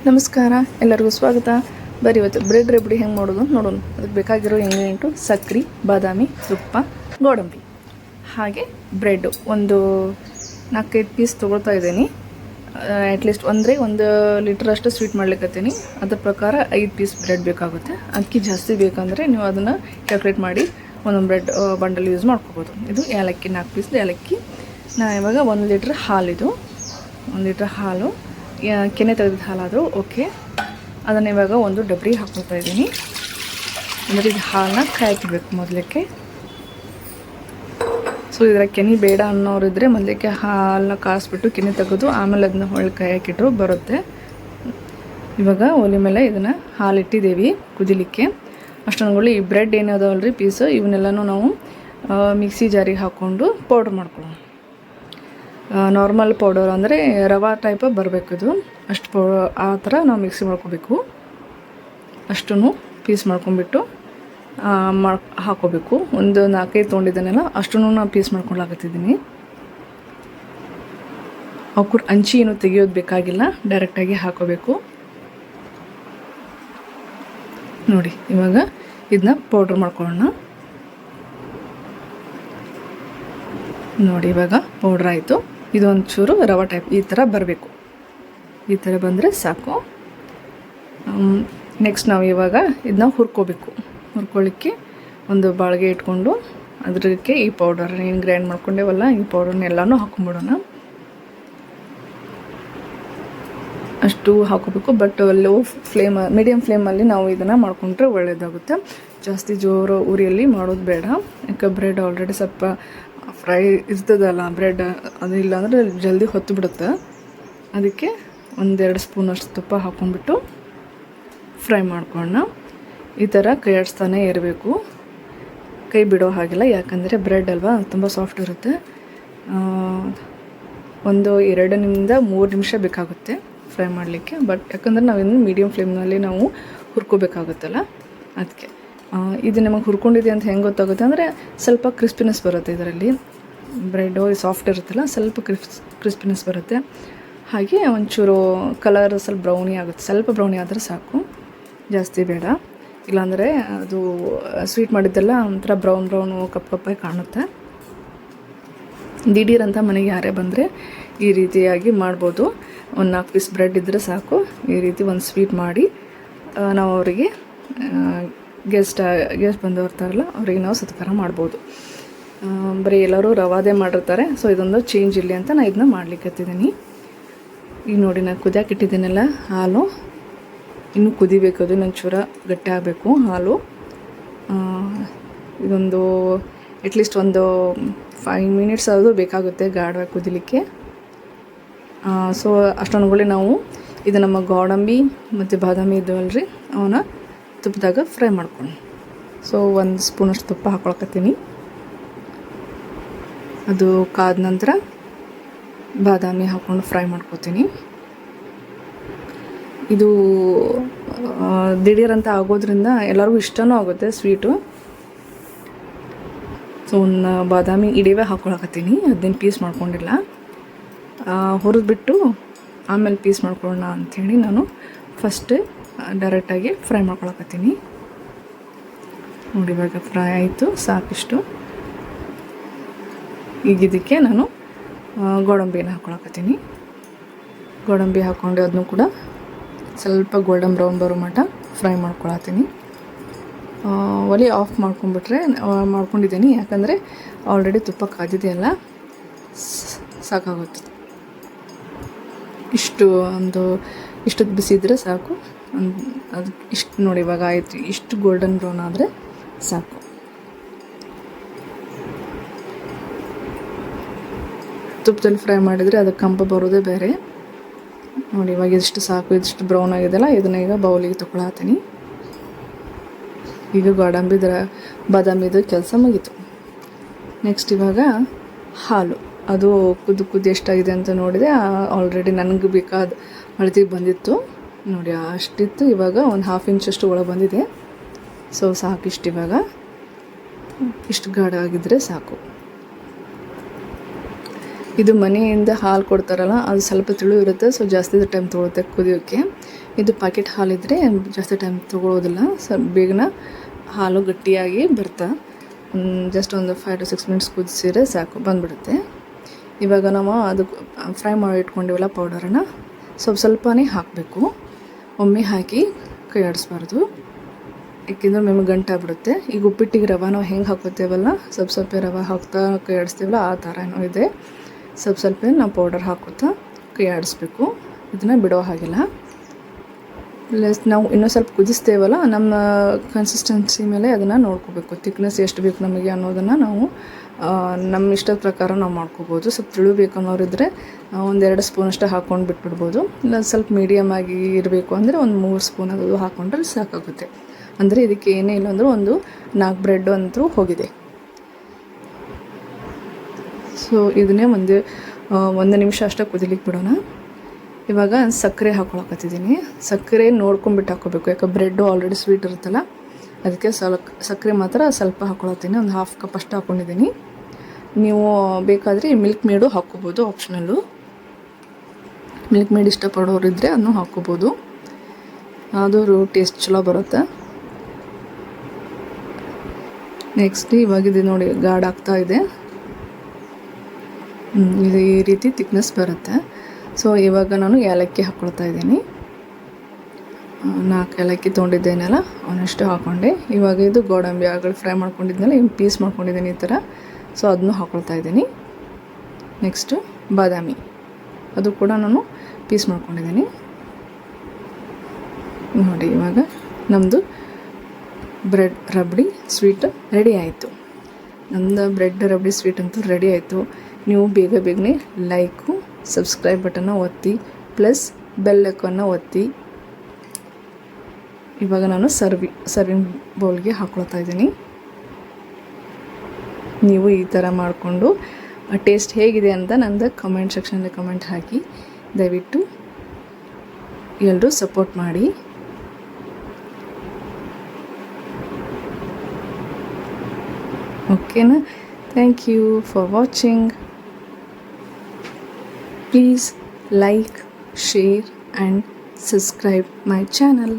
ನಮಸ್ಕಾರ, ಎಲ್ಲರಿಗೂ ಸ್ವಾಗತ. ಬರೀ ಇವತ್ತು ಬ್ರೆಡ್ ರೆಬಡಿ ಹೆಂಗೆ ಮಾಡೋದು ನೋಡೋಣ. ಅದಕ್ಕೆ ಬೇಕಾಗಿರೋ ಇಂಗ್ರೀಡಿಯೆಂಟು ಸಕ್ಕರೆ, ಬಾದಾಮಿ, ತುಪ್ಪ, ಗೋಡಂಬಿ, ಹಾಗೆ ಬ್ರೆಡ್ಡು ಒಂದು 4-5 ಪೀಸ್ ತೊಗೊಳ್ತಾ ಇದ್ದೀನಿ. ಅಟ್ಲೀಸ್ಟ್ ಒಂದು ಲೀಟ್ರಷ್ಟು ಸ್ವೀಟ್ ಮಾಡ್ಲಿಕ್ಕತ್ತೀನಿ. ಅದ್ರ ಪ್ರಕಾರ 5 ಪೀಸ್ ಬ್ರೆಡ್ ಬೇಕಾಗುತ್ತೆ. ಅದಕ್ಕೆ ಜಾಸ್ತಿ ಬೇಕಂದರೆ ನೀವು ಅದನ್ನು ಕ್ಯಾಲ್ಕುಲೇಟ್ ಮಾಡಿ ಒಂದೊಂದು ಬ್ರೆಡ್ ಬಂಡಲ್ ಯೂಸ್ ಮಾಡ್ಕೋಬೋದು. ಇದು ಏಲಕ್ಕಿ, 4 ಪೀಸ್ ಏಲಕ್ಕಿ. ಇವಾಗ 1 ಲೀಟ್ರ್ ಹಾಲಿದು, 1 ಲೀಟ್ರ್ ಹಾಲು, ಕೆನೆ ತೆಗೆದ ಹಾಲಾದರೂ ಓಕೆ. ಅದನ್ನು ಇವಾಗ ಒಂದು ಡಬ್ರಿ ಹಾಕ್ಕೊಳ್ತಾ ಇದ್ದೀನಿ. ಅಂದರೆ ಇದು ಹಾಲನ್ನ ಕಾಯ್ತಿರ್ಬೇಕು ಮೊದಲಕ್ಕೆ. ಸೊ ಇದರ ಕೆನೆ ಬೇಡ ಅನ್ನೋರಿದ್ರೆ ಮೊದಲಕ್ಕೆ ಹಾಲನ್ನ ಕಾಯಿಸ್ಬಿಟ್ಟು ಕೆನೆ ತೆಗೆದು ಆಮೇಲೆ ಅದನ್ನ ಹೊಳ್ಳಿ ಕಾಯಕ್ಕಿಟ್ರು ಬರುತ್ತೆ. ಇವಾಗ ಒಲೆ ಮೇಲೆ ಇದನ್ನು ಹಾಲಿಟ್ಟಿದ್ದೀವಿ ಕುದಿಲಿಕ್ಕೆ. ಅಷ್ಟೊಂದು ಈ ಬ್ರೆಡ್ ಏನದವಲ್ರಿ ಪೀಸು, ಇವನ್ನೆಲ್ಲನೂ ನಾವು ಮಿಕ್ಸಿ ಜಾರಿಗೆ ಹಾಕ್ಕೊಂಡು ಪೌಡ್ರ್ ಮಾಡ್ಕೊಳ್ಳೋಣ. ನಾರ್ಮಲ್ ಪೌಡರ್ ಅಂದರೆ ರವಾ ಟೈಪ್ ಬರಬೇಕು. ಇದು ಅಷ್ಟು ಆ ಥರ ನಾವು ಮಿಕ್ಸಿ ಮಾಡ್ಕೋಬೇಕು. ಅಷ್ಟೂ ಪೀಸ್ ಮಾಡ್ಕೊಂಡ್ಬಿಟ್ಟು ಹಾಕೋಬೇಕು. ಒಂದು 4-5 ತೊಗೊಂಡಿದ್ದಾನೆಲ್ಲ ಅಷ್ಟೂ ನಾನು ಪೀಸ್ ಮಾಡ್ಕೊಳ್ಳಾಕತ್ತಿದ್ದೀನಿ. ಅವಕ್ಕೂ ಹಂಚಿ ಏನು ತೆಗಿಯೋದು ಬೇಕಾಗಿಲ್ಲ, ಡೈರೆಕ್ಟಾಗಿ ಹಾಕೋಬೇಕು. ನೋಡಿ ಇವಾಗ ಇದನ್ನ ಪೌಡ್ರ್ ಮಾಡ್ಕೊಳ್ಳೋಣ. ನೋಡಿ ಇವಾಗ ಪೌಡ್ರ್ ಆಯಿತು. ಇದು ಒಂಚೂರು ರವಾ ಟೈಪ್ ಈ ಥರ ಬರಬೇಕು. ಈ ಥರ ಬಂದರೆ ಸಾಕು. ನೆಕ್ಸ್ಟ್ ನಾವು ಇವಾಗ ಇದನ್ನ ಹುರ್ಕೋಬೇಕು. ಹುರ್ಕೊಳ್ಳಿಕ್ಕೆ ಒಂದು ಬಾಳಿಗೆ ಇಟ್ಕೊಂಡು ಅದಕ್ಕೆ ಈ ಪೌಡರ್ ಏನು ಗ್ರೈಂಡ್ ಮಾಡ್ಕೊಂಡೇವಲ್ಲ ಈ ಪೌಡರ್ನ ಎಲ್ಲನೂ ಹಾಕೊಂಡ್ಬಿಡೋಣ. ಅಷ್ಟು ಹಾಕೋಬೇಕು. ಬಟ್ ಲೋ ಫ್ಲೇಮ್, ಮೀಡಿಯಮ್ ಫ್ಲೇಮಲ್ಲಿ ನಾವು ಇದನ್ನು ಮಾಡ್ಕೊಂಡ್ರೆ ಒಳ್ಳೆಯದಾಗುತ್ತೆ. ಜಾಸ್ತಿ ಜೋರು ಉರಿಯಲ್ಲಿ ಮಾಡೋದು ಬೇಡ. ಯಾಕೆ ಬ್ರೆಡ್ ಆಲ್ರೆಡಿ ಸ್ವಲ್ಪ ಫ್ರೈ ಇರ್ತದಲ್ಲ ಬ್ರೆಡ್, ಅದು ಇಲ್ಲಾಂದರೆ ಜಲ್ದಿ ಹೊತ್ತು ಬಿಡುತ್ತೆ. ಅದಕ್ಕೆ 1-2 ಸ್ಪೂನಷ್ಟು ತುಪ್ಪ ಹಾಕ್ಕೊಂಡ್ಬಿಟ್ಟು ಫ್ರೈ ಮಾಡ್ಕೊಳ್ಳೋಣ. ಈ ಥರ ಕೈ ಆಡಿಸ್ತಾನೆ ಇರಬೇಕು, ಕೈ ಬಿಡೋ ಹಾಗಿಲ್ಲ. ಯಾಕಂದರೆ ಬ್ರೆಡ್ ಅಲ್ವಾ ತುಂಬ ಸಾಫ್ಟ್ ಇರುತ್ತೆ. 2-3 ನಿಮಿಷ ಬೇಕಾಗುತ್ತೆ ಫ್ರೈ ಮಾಡಲಿಕ್ಕೆ. ಬಟ್ ಯಾಕಂದರೆ ನಾವಿನ್ನು ಮೀಡಿಯಮ್ ಫ್ಲೇಮ್ನಲ್ಲಿ ನಾವು ಹುರ್ಕೋಬೇಕಾಗುತ್ತಲ್ಲ, ಅದಕ್ಕೆ. ಇದು ನಮಗೆ ಹುರ್ಕೊಂಡಿದೆ ಅಂತ ಹೆಂಗೆ ಗೊತ್ತಾಗುತ್ತೆ ಅಂದರೆ ಸ್ವಲ್ಪ ಕ್ರಿಸ್ಪಿನೆಸ್ ಬರುತ್ತೆ ಇದರಲ್ಲಿ. ಬ್ರೆಡ್ಡು ಸಾಫ್ಟ್ ಇರುತ್ತಲ್ಲ, ಸ್ವಲ್ಪ ಕ್ರಿಸ್ಪಿನೆಸ್ ಬರುತ್ತೆ. ಹಾಗೆ ಒಂಚೂರು ಕಲರ್ ಸ್ವಲ್ಪ ಬ್ರೌನಿ ಆಗುತ್ತೆ. ಸ್ವಲ್ಪ ಬ್ರೌನಿ ಆದರೆ ಸಾಕು, ಜಾಸ್ತಿ ಬೇಡ. ಇಲ್ಲಾಂದರೆ ಅದು ಸ್ವೀಟ್ ಮಾಡಿದ್ದೆಲ್ಲ ಒಂಥರ ಬ್ರೌನು ಕಪ್ಪಾಗಿ ಕಾಣುತ್ತೆ. ದಿಢೀರಂತ ಮನೆಗೆ ಯಾರೇ ಬಂದರೆ ಈ ರೀತಿಯಾಗಿ ಮಾಡ್ಬೋದು. 4 ಪೀಸ್ ಬ್ರೆಡ್ ಇದ್ದರೆ ಸಾಕು. ಈ ರೀತಿ ಒಂದು ಸ್ವೀಟ್ ಮಾಡಿ ನಾವು ಅವರಿಗೆ ಗೆಸ್ಟ್ ಬಂದವರ್ತಾರಲ್ಲ ಅವರಿಗೆ ನಾವು ಸತ್ಕಾರ ಮಾಡ್ಬೋದು. ಬರೀ ಎಲ್ಲರೂ ರವಾದೇ ಮಾಡಿರ್ತಾರೆ. ಸೊ ಇದೊಂದು ಚೇಂಜ್ ಇರಲಿ ಅಂತ ನಾನು ಇದನ್ನ ಮಾಡ್ಲಿಕ್ಕತ್ತಿದ್ದೀನಿ. ಈಗ ನೋಡಿ ನಾನು ಕುದಿಯಾಕೆ ಇಟ್ಟಿದ್ದೀನಲ್ಲ ಹಾಲು, ಇನ್ನೂ ಕುದಿಬೇಕು. ಅದು ಒಂಚೂರ ಗಟ್ಟಿ ಆಗಬೇಕು ಹಾಲು. ಇದೊಂದು ಅಟ್ಲೀಸ್ಟ್ ಒಂದು 5 ಮಿನಿಟ್ಸ್ ಅದು ಬೇಕಾಗುತ್ತೆ ಗಾಢವಾಗಿ ಕುದಿಲಿಕ್ಕೆ. ಸೊ ಅಷ್ಟೊಂದುಗಳೇ ನಾವು ಇದು ನಮ್ಮ ಗೋಡಂಬಿ ಮತ್ತು ಬಾದಾಮಿ ಇದ್ದವಲ್ರಿ ಅವನ್ನ ತುಪ್ಪದಾಗ ಫ್ರೈ ಮಾಡ್ಕೊಂಡು. ಸೊ 1 ಸ್ಪೂನಷ್ಟು ತುಪ್ಪ ಹಾಕ್ಕೊಳಕತ್ತೀನಿ. ಅದು ಕಾದ ನಂತರ ಬಾದಾಮಿ ಹಾಕ್ಕೊಂಡು ಫ್ರೈ ಮಾಡ್ಕೊತೀನಿ. ಇದು ದಿಢೀರಂತ ಆಗೋದ್ರಿಂದ ಎಲ್ಲರಿಗೂ ಇಷ್ಟನೂ ಆಗುತ್ತೆ ಸ್ವೀಟು. ಸೊ ಒಂದು ಬಾದಾಮಿ ಇಡೀವೇ ಹಾಕ್ಕೊಳಕತ್ತೀನಿ. 15 ಪೀಸ್ ಮಾಡ್ಕೊಂಡಿಲ್ಲ. ಹುರಿದ್ಬಿಟ್ಟು ಆಮೇಲೆ ಪೀಸ್ ಮಾಡ್ಕೊಳ್ಳೋಣ ಅಂಥೇಳಿ ನಾನು ಫಸ್ಟ್ ಡೈರೆಕ್ಟಾಗಿ ಫ್ರೈ ಮಾಡ್ಕೊಳಕತ್ತೀನಿ. ನೋಡಿ ಇವಾಗ ಫ್ರೈ ಆಯಿತು, ಸಾಕಿಷ್ಟು. ಈಗ ಇದಕ್ಕೆ ನಾನು ಗೋಡಂಬಿನ ಹಾಕ್ಕೊಳಕತ್ತೀನಿ. ಗೋಡಂಬಿ ಹಾಕ್ಕೊಂಡು ಅದನ್ನು ಕೂಡ ಸ್ವಲ್ಪ ಗೋಲ್ಡನ್ ಬ್ರೌನ್ ಬರೋ ಮಟ್ಟ ಫ್ರೈ ಮಾಡ್ಕೊಳತ್ತೀನಿ. ಒಲೆ ಆಫ್ ಮಾಡ್ಕೊಂಡಿದ್ದೀನಿ. ಯಾಕಂದರೆ ಆಲ್ರೆಡಿ ತುಪ್ಪ ಕಾದಿದೆಯಲ್ಲ, ಸಾಕಾಗುತ್ತೆ. ಇಷ್ಟೊತ್ತು ಬಿಸಿದ್ರೆ ಸಾಕು. ಅದು ಇಷ್ಟು ನೋಡಿ ಇವಾಗ ಆಯಿತು. ಇಷ್ಟು ಗೋಲ್ಡನ್ ಬ್ರೌನ್ ಆದರೆ ಸಾಕು. ತುಪ್ಪದಲ್ಲಿ ಫ್ರೈ ಮಾಡಿದರೆ ಅದಕ್ಕೆ ಕಂಪ ಬರೋದೇ ಬೇರೆ. ನೋಡಿ ಇವಾಗ ಇಷ್ಟು ಸಾಕು. ಇದಿಷ್ಟು ಬ್ರೌನ್ ಆಗಿದೆಯಲ್ಲ, ಇದನ್ನ ಈಗ ಬೌಲಿಗೆ ತೊಗೊಳತ್ತೀನಿ. ಈಗ ಬಾದಾಮಿದು ಕೆಲಸ ಮುಗೀತು. ನೆಕ್ಸ್ಟ್ ಇವಾಗ ಹಾಲು, ಅದು ಕುದಿ ಎಷ್ಟಾಗಿದೆ ಅಂತ ನೋಡಿದೆ. ಆಲ್ರೆಡಿ ನನಗೆ ಬೇಕಾದ ಅಳತೆಗೆ ಬಂದಿತ್ತು. ನೋಡಿ ಅಷ್ಟಿತ್ತು. ಇವಾಗ ಒಂದು 1/2 ಇಂಚಷ್ಟು ಒಳಗೆ ಬಂದಿದೆ. ಸೊ ಸಾಕಿಷ್ಟು. ಇವಾಗ ಇಷ್ಟು ಗಾಢ ಆಗಿದ್ದರೆ ಸಾಕು. ಇದು ಮನೆಯಿಂದ ಹಾಲು ಕೊಡ್ತಾರಲ್ಲ ಅದು ಸ್ವಲ್ಪ ತಿಳು ಇರುತ್ತೆ, ಸೊ ಜಾಸ್ತಿ ಟೈಮ್ ತೊಗೊಳುತ್ತೆ ಕುದಿಯೋಕ್ಕೆ. ಇದು ಪ್ಯಾಕೆಟ್ ಹಾಲಿದ್ರೆ ಜಾಸ್ತಿ ಟೈಮ್ ತೊಗೊಳೋದಿಲ್ಲ, ಸ್ವಲ್ಪ ಬೇಗನೆ ಹಾಲು ಗಟ್ಟಿಯಾಗಿ ಬರ್ತಾ ಜಸ್ಟ್ ಒಂದು 5 to 6 ಮಿನಿಟ್ಸ್ ಕುದಿಸಿದ್ರೆ ಸಾಕು, ಬಂದುಬಿಡುತ್ತೆ. ಇವಾಗ ನಾವು ಅದು ಫ್ರೈ ಮಾಡಿ ಇಟ್ಕೊಂಡಿವಲ್ಲ ಪೌಡರನ್ನು ಸ್ವಲ್ಪನೇ ಹಾಕಬೇಕು, ಒಮ್ಮೆ ಹಾಕಿ ಕೈ ಆಡಿಸ್ಬಾರ್ದು, ಏಕೆಂದರೆ ನಿಮಗೆ ಗಂಟಾಗ್ಬಿಡುತ್ತೆ. ಈಗ ಉಪ್ಪಿಟ್ಟಿಗೆ ರವೆ ನಾವು ಹೆಂಗೆ ಹಾಕೋತೇವಲ್ಲ, ಸ್ವಲ್ಪ ರವೆ ಹಾಕ್ತಾ ಕೈ ಆಡಿಸ್ತೀವಲ್ಲ ಆ ಥರನೂ ಇದೆ. ಸ್ವಲ್ಪ ನಾವು ಪೌಡರ್ ಹಾಕುತ್ತಾ ಕೈ ಆಡಿಸ್ಬೇಕು, ಇದನ್ನು ಬಿಡೋ ಹಾಗಿಲ್ಲ. ಪ್ಲಸ್ ನಾವು ಇನ್ನೂ ಸ್ವಲ್ಪ ಕುದಿಸ್ತೇವಲ್ಲ, ನಮ್ಮ ಕನ್ಸಿಸ್ಟೆನ್ಸಿ ಮೇಲೆ ಅದನ್ನು ನೋಡ್ಕೋಬೇಕು, ಥಿಕ್ನೆಸ್ ಎಷ್ಟು ಬೇಕು ನಮಗೆ ಅನ್ನೋದನ್ನು ನಾವು ನಮ್ಮ ಇಷ್ಟದ ಪ್ರಕಾರ ನಾವು ಮಾಡ್ಕೋಬೋದು. ಸ್ವಲ್ಪ ತಿಳಬೇಕು ಅನ್ನೋರಿದ್ದರೆ 1-2 ಸ್ಪೂನಷ್ಟು ಹಾಕ್ಕೊಂಡು ಬಿಟ್ಬಿಡ್ಬೋದು. ಇಲ್ಲ ಸ್ವಲ್ಪ ಮೀಡಿಯಮ್ ಆಗಿ ಇರಬೇಕು ಅಂದರೆ ಒಂದು 3 ಸ್ಪೂನ್ ಅದು ಹಾಕ್ಕೊಂಡ್ರೆ ಸಾಕಾಗುತ್ತೆ. ಅಂದರೆ ಇದಕ್ಕೆ ಏನೇ ಇಲ್ಲ ಅಂದರೂ ಒಂದು 4 ಬ್ರೆಡ್ ಅಂತೂ ಹೋಗಿದೆ. ಸೊ ಇದನ್ನೇ ಒಂದು ನಿಮಿಷ ಅಷ್ಟೇ ಕುದಿಲಿಕ್ಕೆ ಬಿಡೋಣ. ಇವಾಗ ಸಕ್ಕರೆ ಹಾಕ್ಕೊಳಕತ್ತಿದ್ದೀನಿ. ಸಕ್ಕರೆ ನೋಡ್ಕೊಂಬಿಟ್ಟು ಹಾಕ್ಕೋಬೇಕು, ಯಾಕೆ ಬ್ರೆಡ್ಡು ಆಲ್ರೆಡಿ ಸ್ವೀಟ್ ಇರುತ್ತಲ್ಲ, ಅದಕ್ಕೆ ಸಕ್ಕರೆ ಮಾತ್ರ ಸ್ವಲ್ಪ ಹಾಕ್ಕೊಳತ್ತೀನಿ. ಒಂದು 1/2 ಕಪ್ ಅಷ್ಟು ಹಾಕ್ಕೊಂಡಿದ್ದೀನಿ. ನೀವು ಬೇಕಾದರೆ ಮಿಲ್ಕ್ ಮೇಡು ಹಾಕ್ಕೋಬೋದು, ಆಪ್ಷನಲ್ಲು. ಮಿಲ್ಕ್ ಮೇಡ್ ಇಷ್ಟಪಡೋರಿದ್ದರೆ ಅದನ್ನು ಹಾಕ್ಕೋಬೋದು, ಅದು ಟೇಸ್ಟ್ ಚಲೋ ಬರುತ್ತೆ. ನೆಕ್ಸ್ಟ್ ಇವಾಗಿದೆ ನೋಡಿ, ಗಾಢಾಗ್ತಾ ಇದೆ, ಇದು ಈ ರೀತಿ ಥಿಕ್ನೆಸ್ ಬರುತ್ತೆ. ಸೊ ಇವಾಗ ನಾನು ಏಲಕ್ಕಿ ಹಾಕ್ಕೊಳ್ತಾ ಇದ್ದೀನಿ. 4 ಏಲಕ್ಕಿ ತೊಗೊಂಡಿದ್ದೇನಲ್ಲ ಅವನಷ್ಟು ಹಾಕ್ಕೊಂಡೆ. ಇವಾಗ ಇದು ಗೋಡಂಬಿ ಆಗಲಿ ಫ್ರೈ ಮಾಡ್ಕೊಂಡಿದ್ನಲ್ಲ, ಇನ್ನು ಪೀಸ್ ಮಾಡ್ಕೊಂಡಿದ್ದೀನಿ ಈ ಥರ, ಸೊ ಅದನ್ನು ಹಾಕ್ಕೊಳ್ತಾ ಇದ್ದೀನಿ. ನೆಕ್ಸ್ಟು ಬಾದಾಮಿ, ಅದು ಕೂಡ ನಾನು ಪೀಸ್ ಮಾಡ್ಕೊಂಡಿದ್ದೀನಿ ನೋಡಿ. ಇವಾಗ ನಮ್ಮದು ಬ್ರೆಡ್ ರಬಡಿ ಸ್ವೀಟ್ ರೆಡಿ ಆಯಿತು. ನಮ್ಮದು ಬ್ರೆಡ್ ರಬಡಿ ಸ್ವೀಟ್ ಅಂತೂ ರೆಡಿ ಆಯಿತು. ನೀವು ಬೇಗನೆ ಲೈಕು, ಸಬ್ಸ್ಕ್ರೈಬ್ ಬಟನ್ನ ಒತ್ತಿ, ಪ್ಲಸ್ ಬೆಲ್ ಐಕಾನ್ನ ಒತ್ತಿ. ಇವಾಗ ನಾನು ಸರ್ವಿಂಗ್ ಬೌಲ್ಗೆ ಹಾಕ್ಕೊಳ್ತಾ ಇದ್ದೀನಿ. ನೀವು ಈ ಥರ ಮಾಡಿಕೊಂಡು ಟೇಸ್ಟ್ ಹೇಗಿದೆ ಅಂತ ನಂದು ಕಮೆಂಟ್ ಸೆಕ್ಷನಲ್ಲಿ ಕಮೆಂಟ್ ಹಾಕಿ. ದಯವಿಟ್ಟು ಎಲ್ಲರೂ ಸಪೋರ್ಟ್ ಮಾಡಿ. ಓಕೆನಾ? Thank you for watching. Please like, share and subscribe my channel.